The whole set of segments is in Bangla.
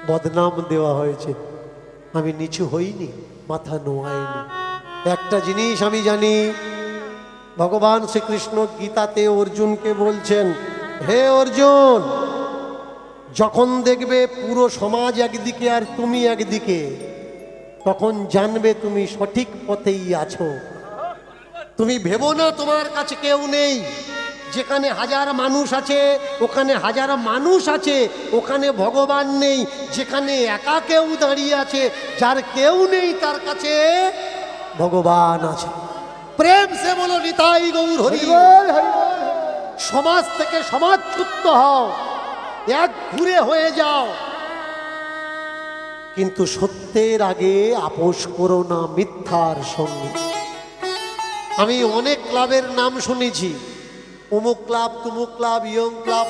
বদনাম দেওয়া হয়েছে। আমি নিচু হইনি, মাথা নোয়াইনি। একটা জিনিস আমি জানি, ভগবান শ্রীকৃষ্ণ গীতাতে অর্জুনকে বলছেন, হে অর্জুন, যখন দেখবে পুরো সমাজ একদিকে আর তুমি একদিকে, তখন জানবে তুমি সঠিক পথেই আছো। তুমি ভেবো না তোমার কাছে কেউ নেই। যেখানে হাজার মানুষ আছে ওখানে হাজার মানুষ আছে, ওখানে ভগবান নেই। যেখানে একা কেউ দাঁড়িয়ে আছে, যার কেউ নেই তার কাছে ভগবান আছে। প্রেম সে বলো নিতাই গৌর হরি বল। সমাজ থেকে সমাজচ্যুত হও, এক ঘুরে হয়ে যাও, কিন্তু সত্যের আগে আপোষ করো না মিথ্যার সঙ্গে। আমি অনেক ক্লাবের নাম শুনেছি, অমুক ক্লাব, তুমুক club, young club,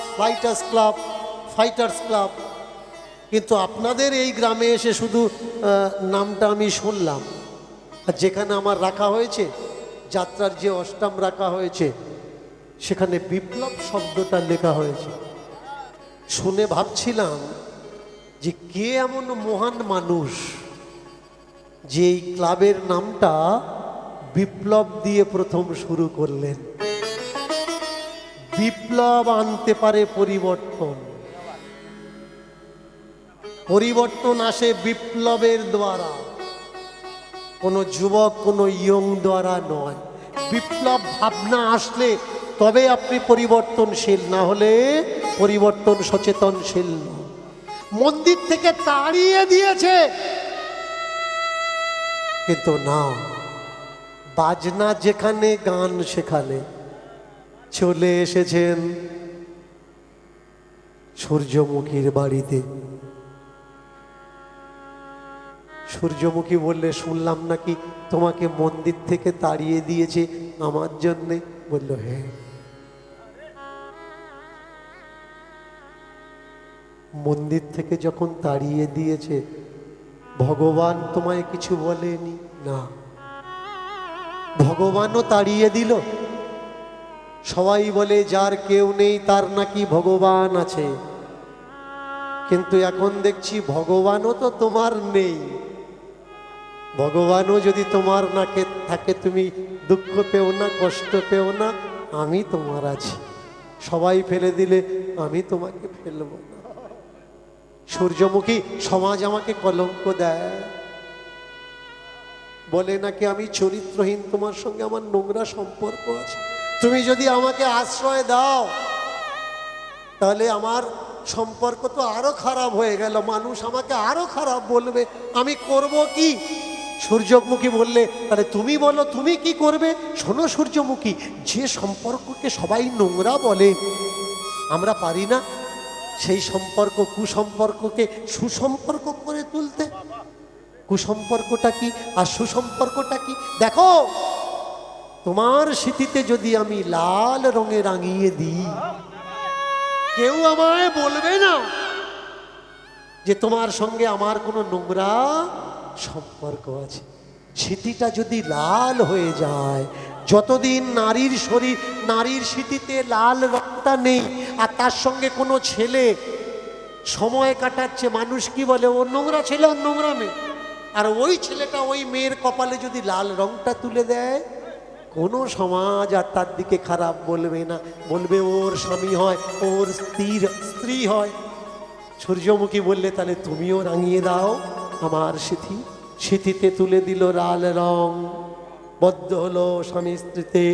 fighters club, কিন্তু আপনাদের এই গ্রামে এসে শুধু নামটা আমি শুনলাম। আর যেখানে আমার রাখা হয়েছে, যাত্রার যে অষ্টাম রাখা হয়েছে, সেখানে বিপ্লব শব্দটা লেখা হয়েছে। শুনে ভাবছিলাম যে কে এমন মহান মানুষ যে এই ক্লাবের নামটা বিপ্লব দিয়ে প্রথম শুরু করলেন। বিপ্লব আনতে পারে পরিবর্তন, পরিবর্তন আসে বিপ্লবের দ্বারা, কোনো যুবক, কোনো ইয়ং দ্বারা নয়। বিপ্লব ভাবনা আসলে তবে আপনি পরিবর্তনশীল, না হলে পরিবর্তন সচেতনশীল নয়। মন্দির থেকে তাড়িয়ে দিয়েছে, কিন্তু না, বাজনা যেখানে গান সেখানে। চলে এসেছেন সূর্যমুখীর বাড়িতে। সূর্যমুখী বললে, শুনলাম নাকি তোমাকে মন্দির থেকে তাড়িয়ে দিয়েছে আমার জন্যে। বলল, হ্যাঁ। মন্দির থেকে যখন তাড়িয়ে দিয়েছে, ভগবান তোমায় কিছু বলেনি? না, ভগবানও তাড়িয়ে দিল। সবাই বলে যার কেউ নেই তার নাকি ভগবান আছে, কিন্তু এখন দেখছি ভগবানও তো তোমার নেই। ভগবানও যদি তোমার নাকে থাকে, তুমি দুঃখ পেও না, কষ্ট পেও না, আমি তোমার আছি। সবাই ফেলে দিলে আমি তোমাকে ফেলব না। সূর্যমুখী, সমাজ আমাকে কলঙ্ক দেয়, বলে নাকি আমি চরিত্রহীন, তোমার সঙ্গে আমার নোংরা সম্পর্ক আছে। তুমি যদি আমাকে আশ্রয় দাও তাহলে আমার সম্পর্ক তো আরো খারাপ হয়ে গেল, মানুষ আমাকে আরো খারাপ বলবে, আমি করব কি? সূর্যমুখী বললে, তাহলে তুমি বলো তুমি কি করবে? শোনো সূর্যমুখী, যে সম্পর্ককে সবাই নোংরা বলে, আমরা পারি না সেই সম্পর্ক, কুসম্পর্ককে সুসম্পর্ক করে তুলতে। কুসম্পর্কটা কি আর সুসম্পর্কটা কি? দেখো, তোমার স্মৃতিতে যদি আমি লাল রঙে রাঙিয়ে দিই, কেউ আমায় বলবে না যে তোমার সঙ্গে আমার কোনো নোংরা সম্পর্ক আছে। স্মৃতিটা যদি লাল হয়ে যায়, যতদিন নারীর শরীর, নারীর স্মৃতিতে লাল রঙটা নেই, আর তার সঙ্গে কোনো ছেলে সময় কাটাচ্ছে, মানুষ কি বলে, ও নোংরা ছেলে, ওর নোংরা মেয়ে। আর ওই ছেলেটা ওই মেয়ের কপালে যদি লাল রঙটা তুলে দেয়, কোনো সমাজ আর তার দিকে খারাপ বলবে না, বলবে ওর স্বামী হয়, ওর স্ত্রী হয়। সূর্যমুখী বললে, তাহলে তুমিও রাঙিয়ে দাও আমার স্মৃতি। স্মৃতিতে তুলে দিল লাল রং, বদ্ধ হলো স্বামী স্ত্রীতে।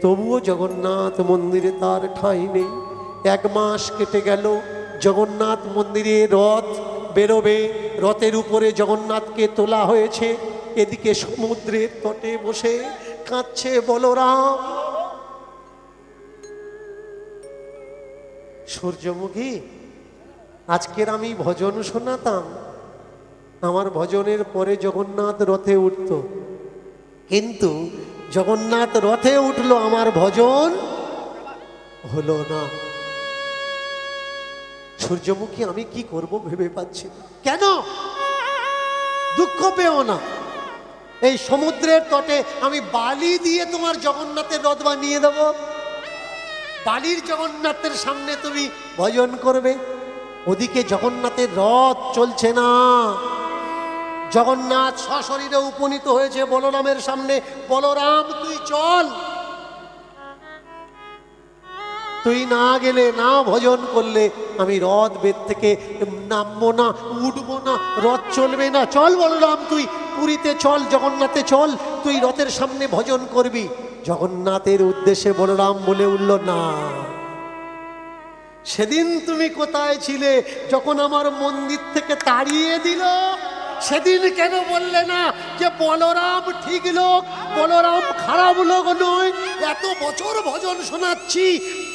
তবুও জগন্নাথ মন্দিরে তার ঠাঁই নেই। 1 মাস কেটে গেল, জগন্নাথ মন্দিরে রথ বেরোবে, রথের উপরে জগন্নাথকে তোলা হয়েছে। এদিকে সমুদ্রের তটে বসে কাঁদছে বলরাম। সূর্যমুখী, আজকের আমি ভজন শোনাতাম, আমার ভজনের পরে জগন্নাথ রথে উঠত, কিন্তু জগন্নাথ রথে উঠলো, আমার ভজন হলো না। সূর্যমুখী, আমি কি করব ভেবে পাচ্ছি না। কেন? দুঃখ পেও না, এই সমুদ্রের তটে আমি বালি দিয়ে তোমার জগন্নাথের রথ বানিয়ে দেব। বালির জগন্নাথের সামনে তুমি ভজন করবে, ওদিকে জগন্নাথের রথ চলছে না। জগন্নাথ সশরীরে উপনীত হয়েছে বলরামের সামনে। বলরাম তুই চল, তুই না গেলে, না ভজন করলে আমি রথ বেদ থেকে নামবো না, উঠবো না, রথ চলবে না। চল বলরাম, তুই পুরীতে চল, জগন্নাথে চল, তুই রথের সামনে ভজন করবি। জগন্নাথের উদ্দেশ্যে বলরাম বলে উঠল, না, সেদিন তুমি কোথায় ছিলে যখন আমার মন্দির থেকে তাড়িয়ে দিল? সেদিন কেন বললে না যে বলরাম ঠিক লোক, বলরাম খারাপ লোক নয়? এত বছর ভজন শোনাচ্ছি,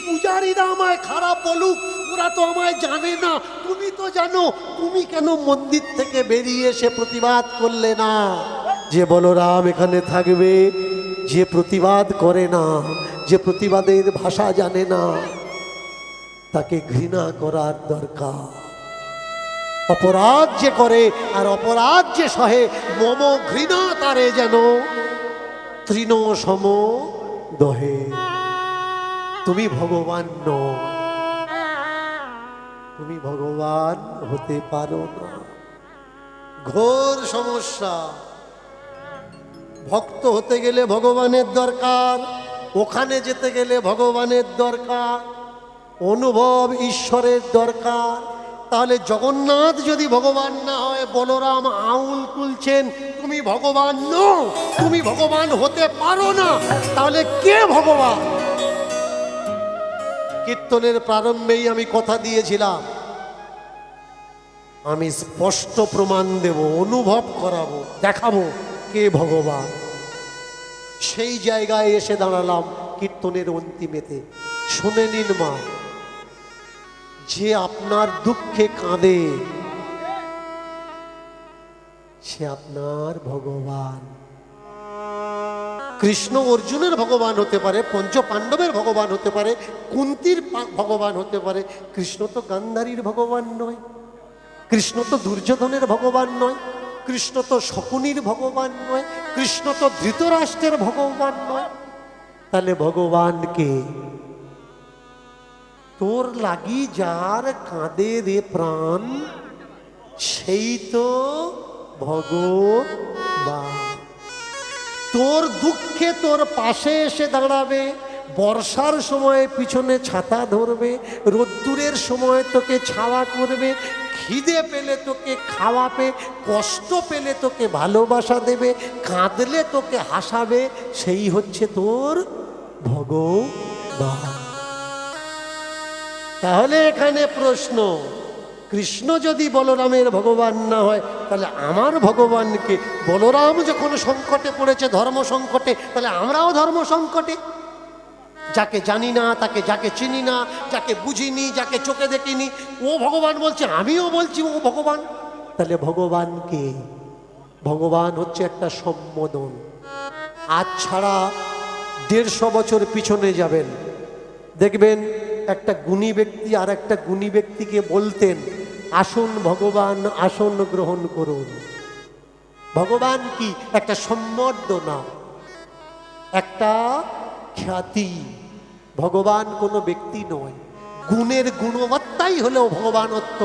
পূজারীরা আমায় খারাপ বলুক, ওরা তো আমায় জানে না, তুমি তো জানো। তুমি কেন মন্দির থেকে বেরিয়ে এসে প্রতিবাদ করলে না যে বলরাম এখানে থাকবে? যে প্রতিবাদ করে না, যে প্রতিবাদের ভাষা জানে না, তাকে ঘৃণা করার দরকার। অপরাধ যে করে আর অপরাধ যে সহে, মম ঘৃণা তারে যেন তৃণ সম দহে। তুমি ভগবান নও, তুমি ভগবান হতে পারো না। ঘোর সমস্যা। ভক্ত হতে গেলে ভগবানের দরকার, ওখানে যেতে গেলে ভগবানের দরকার, অনুভব ঈশ্বরের দরকার। তাহলে জগন্নাথ যদি ভগবান না হয়, বলরাম আউল তুলছেন, তুমি ভগবান নও, তুমি ভগবান হতে পারো না, তাহলে কে ভগবান? কীর্তনের প্রারম্ভেই আমি কথা দিয়েছিলাম, আমি স্পষ্ট প্রমাণ দেব, অনুভব করাবো, দেখাবো কে ভগবান। সেই জায়গায় এসে দাঁড়ালাম কীর্তনের অন্তিমেতে। শুনে নিন মা, যে আপনার দুঃখে কাঁদে সে আপনার ভগবান। কৃষ্ণ অর্জুনের ভগবান হতে পারে, পঞ্চ পাণ্ডবের ভগবান হতে পারে, কুন্তির ভগবান হতে পারে। কৃষ্ণ তো গান্ধারীর ভগবান নয়, কৃষ্ণ তো দুর্যোধনের ভগবান নয়, কৃষ্ণ তো শকুনির ভগবান নয়, কৃষ্ণ তো ধৃতরাষ্ট্রের ভগবান নয়। তাহলে ভগবান কে? তোর লাগি যার কাঁদে রে প্রাণ, সেই তো ভগবান। তোর দুঃখে তোর পাশে এসে দাঁড়াবে, বর্ষার সময় পিছনে ছাতা ধরবে, রোদ্দুরের সময় তোকে ছাওয়া করবে, খিদে পেলে তোকে খাওয়াবে, কষ্ট পেলে তোকে ভালোবাসা দেবে, কাঁদলে তোকে হাসাবে, সেই হচ্ছে তোর ভগবান। তাহলে এখানে প্রশ্ন, কৃষ্ণ যদি বলরামের ভগবান না হয়, তাহলে আমার ভগবানকে? বলরাম যখন সংকটে পড়েছে, ধর্ম সংকটে, তাহলে আমরাও ধর্ম সংকটে। যাকে জানি না, তাকে যাকে চিনি না, যাকে বুঝিনি, যাকে চোখে দেখিনি, ও ভগবান বলছে, আমিও বলছি ও ভগবান। তাহলে ভগবান কে? ভগবান হচ্ছে একটা সম্বোধন। আজ ছাড়া 150 বছর পিছনে যাবেন, দেখবেন একটা গুণী ব্যক্তি আর একটা গুণী ব্যক্তিকে বলতেন, আসুন ভগবান, আসন গ্রহণ করুন। ভগবান কি? একটা সম্বর্ধনা, একটা খ্যাতি। ভগবান কোনো ব্যক্তি নয়। গুণের গুণবত্তাই হলো ভগবানত্ব,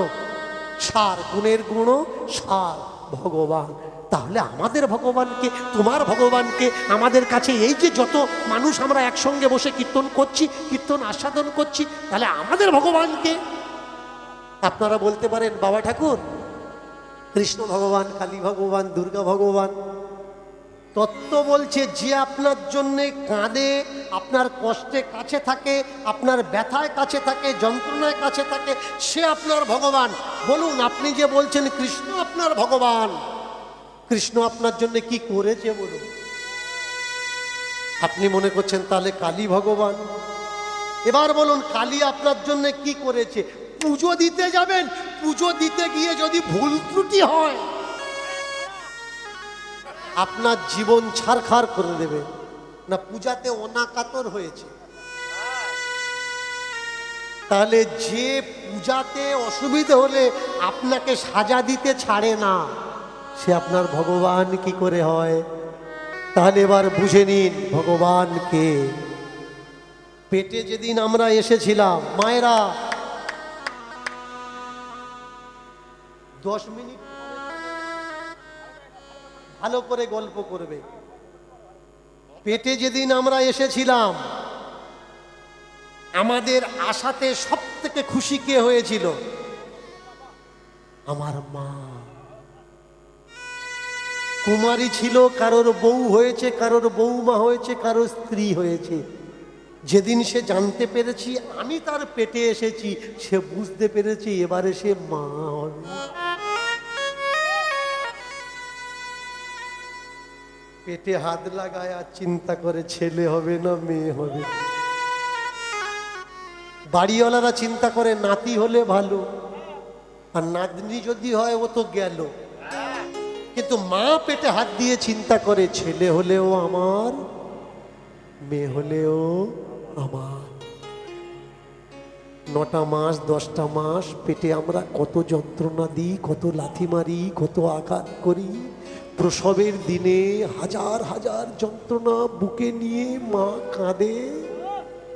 সার, গুণের গুণ সার ভগবান। তাহলে আমাদের ভগবানকে, তোমার ভগবানকে, আমাদের কাছে এই যে যত মানুষ আমরা একসঙ্গে বসে কীর্তন করছি, কীর্তন আস্বাদন করছি, তাহলে আমাদের ভগবানকে? আপনারা বলতে পারেন, বাবা ঠাকুর, কৃষ্ণ ভগবান, কালী ভগবান, দুর্গা ভগবান। তত্ত্ব বলছে, যে আপনার জন্যে কাঁদে, আপনার কষ্টে কাছে থাকে, আপনার ব্যথায় কাছে থাকে, যন্ত্রণায় কাছে থাকে, সে আপনার ভগবান। বলুন, আপনি যে বলছেন কৃষ্ণ আপনার ভগবান, কৃষ্ণ আপনার জন্য কি করেছে বলুন? আপনি মনে করছেন তাহলে কালী ভগবান। এবার বলুন, কালী আপনার জন্য কি করেছে? পুজো দিতে যাবেন, পুজো দিতে গিয়ে যদি ভুল ত্রুটি হয়, আপনার জীবন ছারখার করে দেবে। না, পূজাতে অনাকাতর হয়েছে, তাহলে যে পূজাতে অসুবিধে হলে আপনাকে সাজা দিতে ছাড়ে না, সে আপনার ভগবান কি করে হয়? তাহলে এবার বুঝে নিন ভগবান কে। পেটে যেদিন আমরা এসেছিলাম, মায়েরা 10 মিনিট ভালো করে গল্প করবে। পেটে যেদিন আমরা এসেছিলাম, আমাদের আশাতে সব থেকে খুশি কে হয়েছিল? আমার মা। কুমারী ছিল, কারোর বউ হয়েছে, কারোর বউমা হয়েছে, কারোর স্ত্রী হয়েছে। যেদিন সে জানতে পেরেছি আমি তার পেটে এসেছি, সে বুঝতে পেরেছি এবারে সে মা হবে। পেটে হাত লাগায় আর চিন্তা করে ছেলে হবে না মেয়ে হবে। বাড়িওয়ালারা চিন্তা করে নাতি হলে ভালো, আর নাতনি যদি হয় ও তো গেল। কিন্তু মা পেটে হাত দিয়ে চিন্তা করে ছেলে হলেও আমার, মেয়ে হলেও আমার। 9টা মাস 10টা মাস পেটে আমরা কত যন্ত্রণা দিই, কত লাথি মারি, কত আঘাত করি। প্রসবের দিনে হাজার হাজার যন্ত্রণা বুকে নিয়ে মা কাঁদে।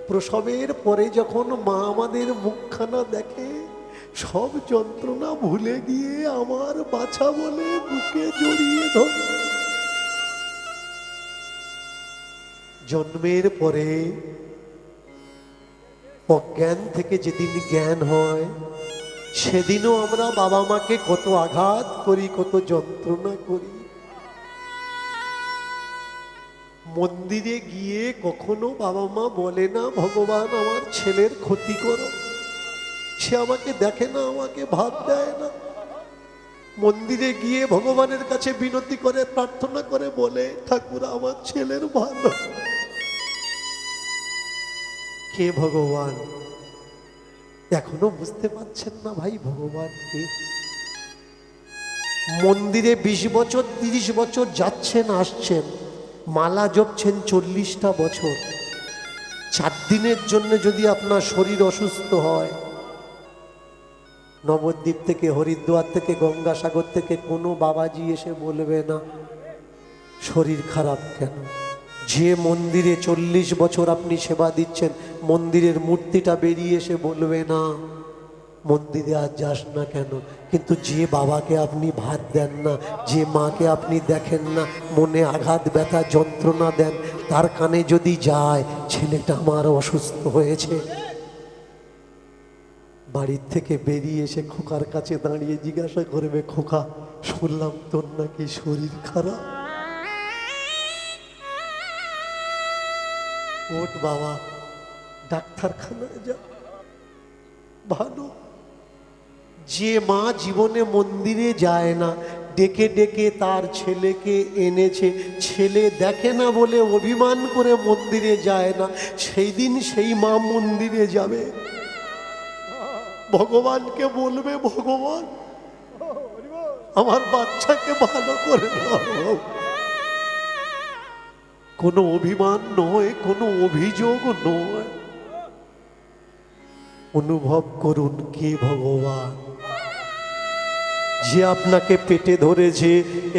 প্রসবের পরে যখন মা আমাদের মুখখানা দেখে, সব যন্ত্রণা ভুলে গিয়ে আমার বাছা বলে বুকে জড়িয়ে ধরে। জন্মের পরে অজ্ঞান থেকে যেদিন জ্ঞান হয়, সেদিনও আমরা বাবা মাকে কত আঘাত করি, কত যন্ত্রণা করি। মন্দিরে গিয়ে কখনো বাবা মা বলে না ভগবান আমার ছেলের ক্ষতি করো। সে আমাকে দেখে না, আমাকে ভাত দেয় না। মন্দিরে গিয়ে ভগবানের কাছে বিনতি করে, প্রার্থনা করে বলে ঠাকুর আমার ছেলের ভালো। কে ভগবান? এখনো বুঝতে পারছেন না ভাই ভগবান কে? মন্দিরে 20 বছর 30 বছর যাচ্ছেন আসছেন, মালা জপছেন 40টা বছর। 4 দিনের জন্য যদি আপনার শরীর অসুস্থ হয়, নবদ্বীপ থেকে, হরিদ্বার থেকে, গঙ্গাসাগর থেকে কোনো বাবাজি এসে বলবে না শরীর খারাপ কেন। যে মন্দিরে 40 বছর আপনি সেবা দিচ্ছেন, মন্দিরের মূর্তিটা বেরিয়ে এসে বলবে না মন্দিরে আজ যাস না কেন। কিন্তু যে বাবাকে আপনি ভাত দেন না, যে মাকে আপনি দেখেন না, মনে আঘাত ব্যথা যন্ত্রণা দেন, তার কানে যদি যায় ছেলেটা আমার অসুস্থ হয়েছে, বাড়ির থেকে বেরিয়ে এসে খোকার কাছে দাঁড়িয়ে জিজ্ঞাসা করবে খোকা শুনলাম তোর নাকি শরীর খারাপ। ওঠ বাবা ডাক্তারখানায় যা, ভালো। যে মা জীবনে মন্দিরে যায় না, ডেকে ডেকে তার ছেলেকে এনেছে, ছেলে দেখে না বলে অভিমান করে মন্দিরে যায় না, সেই দিন সেই মা মন্দিরে যাবে, ভগবানকে বলবে ভগবান আমার বাচ্চাকে ভালো করে দাও। কোনো অভিমান নয়, কোনো অভিযোগ নয়। অনুভব করুন কে ভগবান, যে আপনাকে পেটে ধরেছে,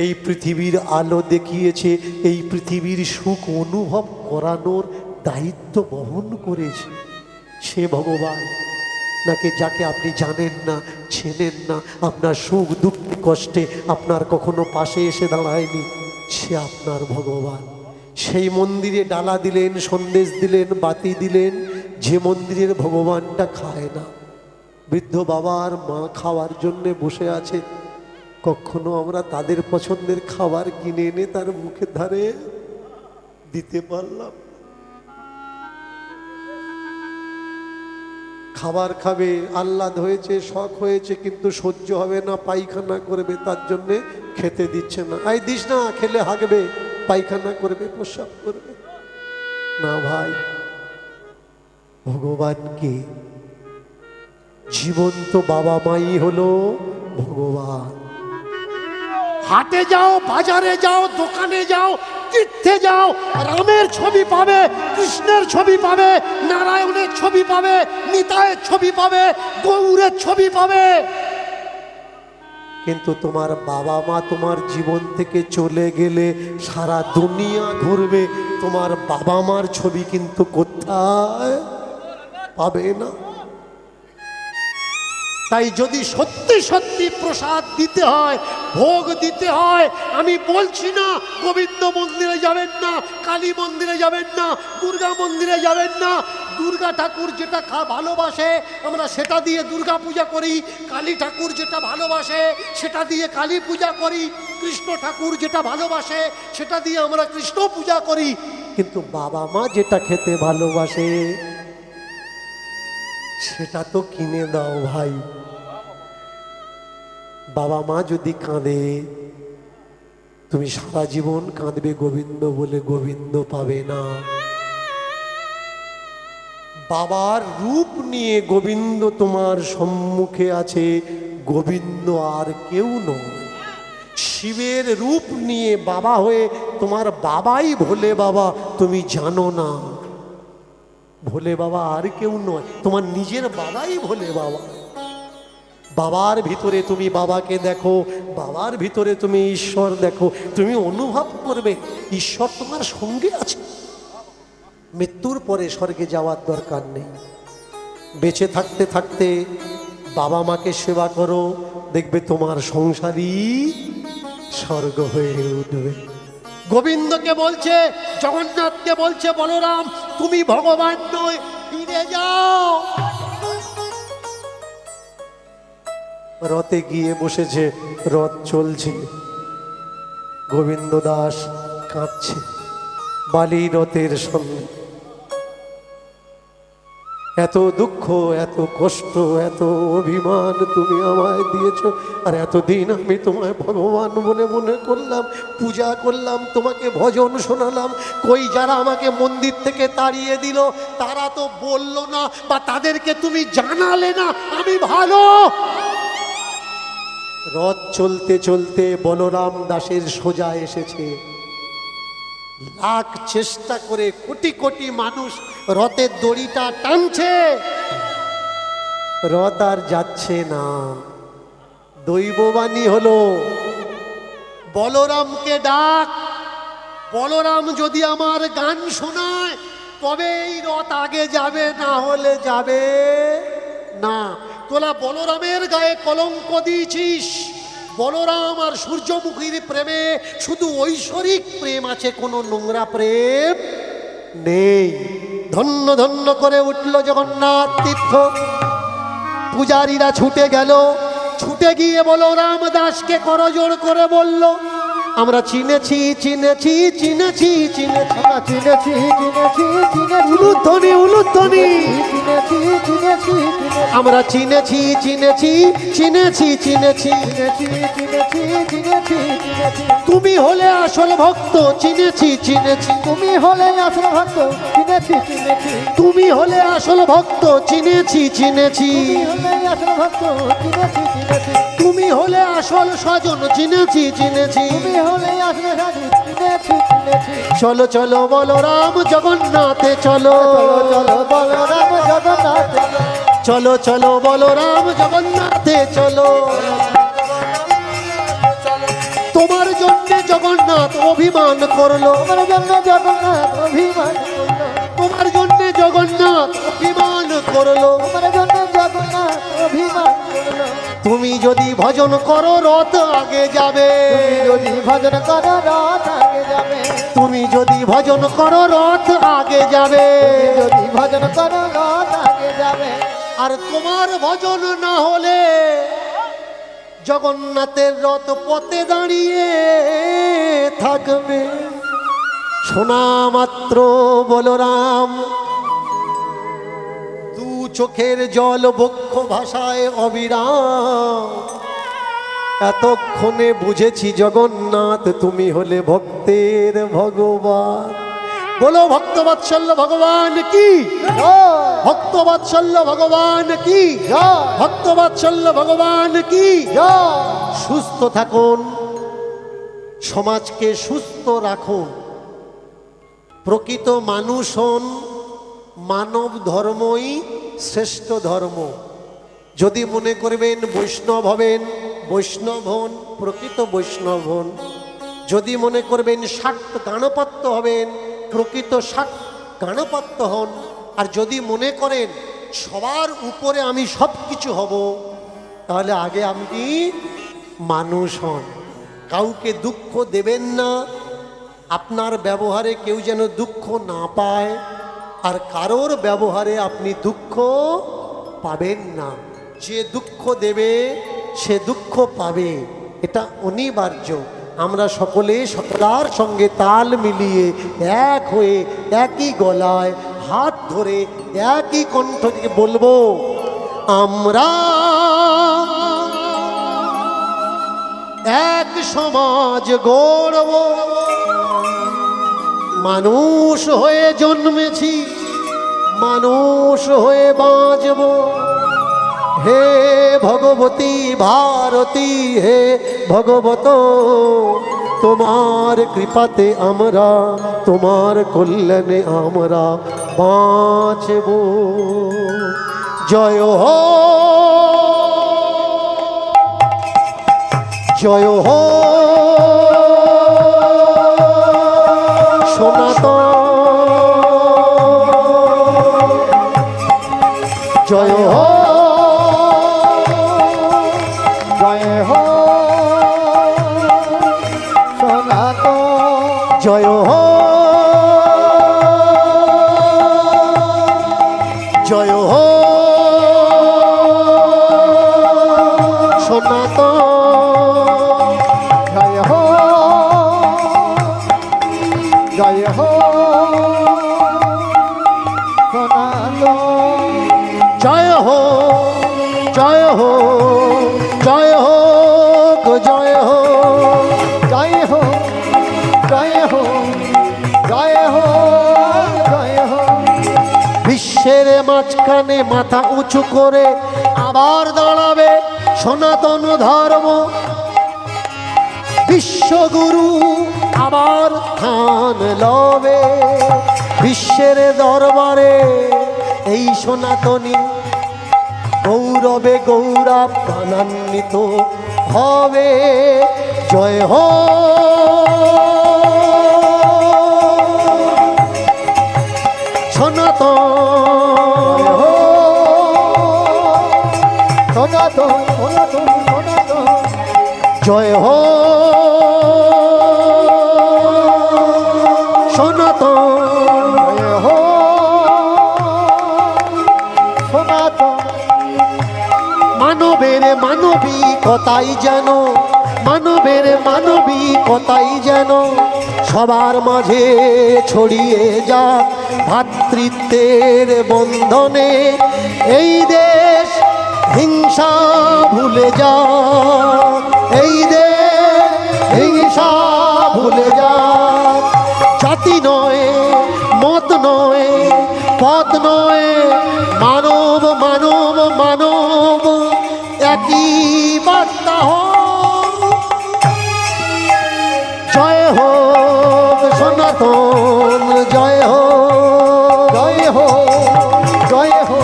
এই পৃথিবীর আলো দেখিয়েছে, এই পৃথিবীর সুখ অনুভব করানোর দায়িত্ব বহন করেছে, সে ভগবান। নাকি যাকে আপনি জানেন না, চেনেন না, আপনার সুখ দুঃখ কষ্টে আপনার কখনো পাশে এসে দাঁড়ায়নি, সে আপনার ভগবান। সেই মন্দিরে ডালা দিলেন, সন্দেশ দিলেন, বাতি দিলেন, যে মন্দিরের ভগবানটা খায় না। বৃদ্ধ বাবা আর মা খাওয়ার জন্যে বসে আছে, কখনো আমরা তাদের পছন্দের খাবার কিনে এনে তার মুখের ধারে দিতে পারলাম? খাবার খাবে, আহ্লাদ হয়েছে, শখ হয়েছে, কিন্তু সহ্য হবে না, পায়খানা করবে, তার জন্যে খেতে দিচ্ছে না। আই দিস না, খেলে হাগবে, পায়খানা করবে, প্রস্রাব করবে না। ভাই ভগবানকে জীবন্ত বাবা মাই হলো ভগবান। হাটে যাও, বাজারে যাও, দোকানে যাও, তীর্থে যাও, রামের ছবি পাবে, কৃষ্ণের ছবি পাবে, নারায়ণের ছবি পাবে, নিতাইয়ের ছবি পাবে, গৌরের ছবি পাবে। কিন্তু তোমার বাবা মা তোমার জীবন থেকে চলে গেলে সারা দুনিয়া ঘুরবে, তোমার বাবা মার ছবি কিন্তু কোথায় পাবে না। তাই যদি সত্যি সত্যি প্রসাদ দিতে হয়, ভোগ দিতে হয়, আমি বলছি না গোবিন্দ মন্দিরে যাবেন না, কালী মন্দিরে যাবেন না, দুর্গা মন্দিরে যাবেন না। দুর্গা ঠাকুর যেটা ভালোবাসে আমরা সেটা দিয়ে দুর্গা পূজা করি, কালী ঠাকুর যেটা ভালোবাসে সেটা দিয়ে কালী পূজা করি, কৃষ্ণ ঠাকুর যেটা ভালোবাসে সেটা দিয়ে আমরা কৃষ্ণ পূজা করি। কিন্তু বাবা মা যেটা খেতে ভালোবাসে সেটা তো কিনে দাও ভাই। বাবা মা যদি কাঁদে তুমি সারা জীবন কাঁদবে গোবিন্দ বলে, গোবিন্দ পাবে না। বাবার রূপ নিয়ে গোবিন্দ তোমার সম্মুখে আছে, গোবিন্দ আর কেউ নয়। শিবের রূপ নিয়ে বাবা হয়ে তোমার বাবাই ভোলে বাবা, তুমি জানো না ভোলে বাবা আর কেউ নয়, তোমার নিজের বাবাই ভোলে বাবা। বাবার ভিতরে তুমি বাবাকে দেখো, বাবার ভিতরে তুমি ঈশ্বর দেখো, তুমি অনুভব করবে ঈশ্বর তোমার সঙ্গে আছে। মৃত্যুর পরে স্বর্গে যাওয়ার দরকার নেই, বেঁচে থাকতে থাকতে বাবা মাকে সেবা করো, দেখবে তোমার সংসারই স্বর্গ হয়ে উঠবে। গোবিন্দকে বলছে, জগন্নাথকে বলছে বলরাম তুমি ভগবান নয়, ফিরে যাও। রথে গিয়ে বসেছে, রথ চলছে, গোবিন্দ দাস কাঁদছে বালি রথের সঙ্গে। এত দুঃখ, এত কষ্ট, এত অভিমান তুমি আমায় দিয়েছো, আর এতদিন আমি তোমায় ভগবান বলে মনে করলাম, পূজা করলাম, তোমাকে ভজন শোনালাম। কই যারা আমাকে মন্দির থেকে তাড়িয়ে দিল তারা তো বলল না, বা তাদেরকে তুমি জানালে না আমি ভালো। রথ চলতে চলতে বলরাম দাসের সোজা এসেছে। লাখ চেষ্টা করে কোটি কোটি মানুষ রথের দড়িটা টানছে, রথ আর যাচ্ছে না। দৈববাণী হলো বলরামকে ডাক, বলরাম যদি আমার গান শোনায় তবে এই রথ আগে যাবে, না হলে যাবে না। তোরা বলরামের গায়ে কলঙ্ক দিয়েছিস। বলরাম আর সূর্যমুখীর প্রেমে শুধু ঐশ্বরিক প্রেম আছে, কোনো নোংরা প্রেম নেই। ধন্য ধন্য করে উঠল জগন্নাথ তীর্থ। পূজারীরা ছুটে গেল, ছুটে গিয়ে বলরাম দাসকে করজোড় করে বলল আমরা চিনেছি চিনেছি চিনেছি চিনেছি চিনেছি চিনেছি উলুধ্বনি উলুধ্বনি চিনেছি আমরা চিনেছি চিনেছি চিনেছি চিনেছি চিনেছি চিনেছি তুমি হলে আসল ভক্ত চিনেছি চিনেছি তুমি হলে আসল ভক্ত চিনেছি চিনেছি তুমি হলে আসল ভক্ত চিনেছি চিনেছি আসল ভক্ত চিনেছি চিনেছি তুমি হলে আসল স্বজন চিনেছি চিনেছি তুমি হলে আসল স্বজন চিনেছি চিনেছি চলো চলো বলরাম জগন্নাথে চলো চলো বলরাম জগন্নাথে চলো চলো বলরাম জগন্নাথে চলো তোমার জন্য জগন্নাথ অভিমান করলো তোমার জন্য জগন্নাথ অভিমান করলো তোমার জন্য জগন্নাথ অভিমান করলো তোমার জন্য জগন্নাথ অভিমান করলো তুমি যদি ভজন করো রথ আগে যাবে যদি ভজন করো রথ আগে যাবে তুমি যদি ভজন করো রথ আগে যাবে যদি ভজন করো রথ আগে যাবে আর তোমার ভজন না হলে জগন্নাথের রথ পথে দাঁড়িয়ে থাকবে শোনা মাত্র বলরাম দু চোখের জল বক্ষ ভাষায় অবিরাম এতক্ষণে বুঝেছি জগন্নাথ তুমি হলে ভক্তের ভগবান বলো ভক্তবৎসল্য ভগবান কি ভক্তবৎসল্য ভগবান কি ভক্তবৎসল্য ভগবান কি সুস্থ থাকুন সমাজকে সুস্থ রাখুন প্রকৃত মানুষ হন মানব ধর্মই শ্রেষ্ঠ ধর্ম যদি মনে করবেন বৈষ্ণব হবেন বৈষ্ণব হন প্রকৃত বৈষ্ণব হন যদি মনে করবেন শাক্ত গাণপত্য হবেন প্রকৃত গাণপত্য হন আর যদি মনে করেন সবার উপরে আমি সব কিছু হব তাহলে আগে আপনি মানুষ হন, কাউকে দুঃখ দেবেন না, আপনার ব্যবহারে কেউ যেন দুঃখ না পায়, আর কারোর ব্যবহারে আপনি দুঃখ পাবেন না। যে দুঃখ দেবে সে দুঃখ পাবে, এটা অনিবার্য। আমরা সকলে সকলার সঙ্গে তাল মিলিয়ে এক হয়ে একই গলায় হাত ধরে একই কণ্ঠ থেকে বলবো, আমরা এক সমাজ গড়ব, মানুষ হয়ে জন্মেছি, মানুষ হয়ে বাঁচব। হে ভগবতী ভারতী, হে ভগবত, তোমার কৃপাতে আমরা, তোমার কল্যাণে আমরা বাঁচব। জয় হো, জয় হো সনাতন, জয় হো, জয় হো সনাতন, জয় হো, জয় হো সনাতন, জয় হো, জয় হো সনাতন, জয় হো, জয় হো, জয় হো গো, জয় হো, জয় হো, জয় হো, জয় হো, জয় হো। বিশ্বের মাঝখানে মাথা উঁচু করে আবার দাঁড়াবে সনাতন ধর্ম। বিশ্বগুরু আবার স্থান লবে বিশ্বের দরবারে, এই সনাতনী গৌরবে গৌরবান্বিত হবে। জয় হো, সনাতন, সনাতন, সনাতন, সনাতন, জয় হো সনাতন, জয় হো সনাতন। মানবের মানবিকতাই যেন, মানবের মানবিকতাই যেন সবার মাঝে ছড়িয়ে যাক ভ্রাতৃত্বের বন্ধনে। এই দেশ হিংসা ভুলে যাক, এই দেশ হিংসা ভুলে যাক। জাতি নয়, মত নয়, পথ নয়, মানব মানব মানব একই বার্তা হোক। জয় হোক সনাতন, জয় হোক, জয় হো, জয় হো,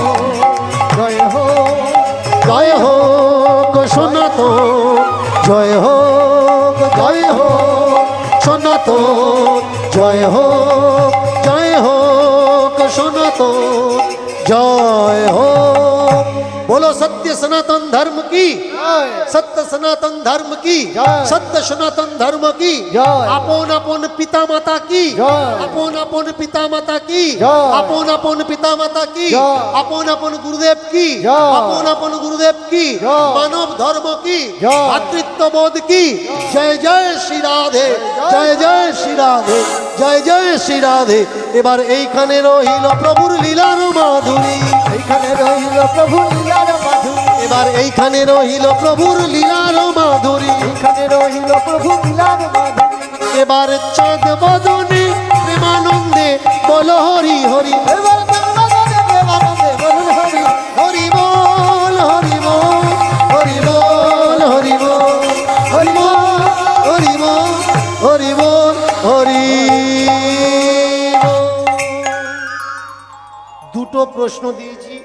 জয় হো, জয় হোক সনাতন, জয় হোক, জয় হোক সনাতন, জয় হোক, জয় হোক সনাতন, জয় হোক। बोलो सत्य सनातन धर्म की, सत्य सनातन धर्म की, सत्य सनातन धर्म की, अपन अपन पिता माता की, अपन अपन पिता माता की, अपन अपन पिता माता की, अपन अपन गुरुदेव की, अपन अपन गुरुदेव की, मानव धर्म की, भातृत्व बोध की। जय जय श्री राधे, जय जय श्री राधे, जय जय श्री राधे। এবার এইখানে রহিল প্রভুর লীলার মাধুরী, এইখানে রহিল প্রভু লীলার মাধুরী, এবার এইখানে রহিল প্রভুর লীলার মাধুরী। এইখানে রহিল প্রভু লীলার মাধুরী। এবার চাঁদ বদনে প্রেমানন্দে বলো হরি হরি, এবার প্রেমানন্দে প্রেমানন্দে বলুন হরি, হরি বল, হরি বল, হরি বল, হরি বল, হরি বল, হরি বল, হরি বল, হরি বল। দুটো প্রশ্ন দিয়েছি,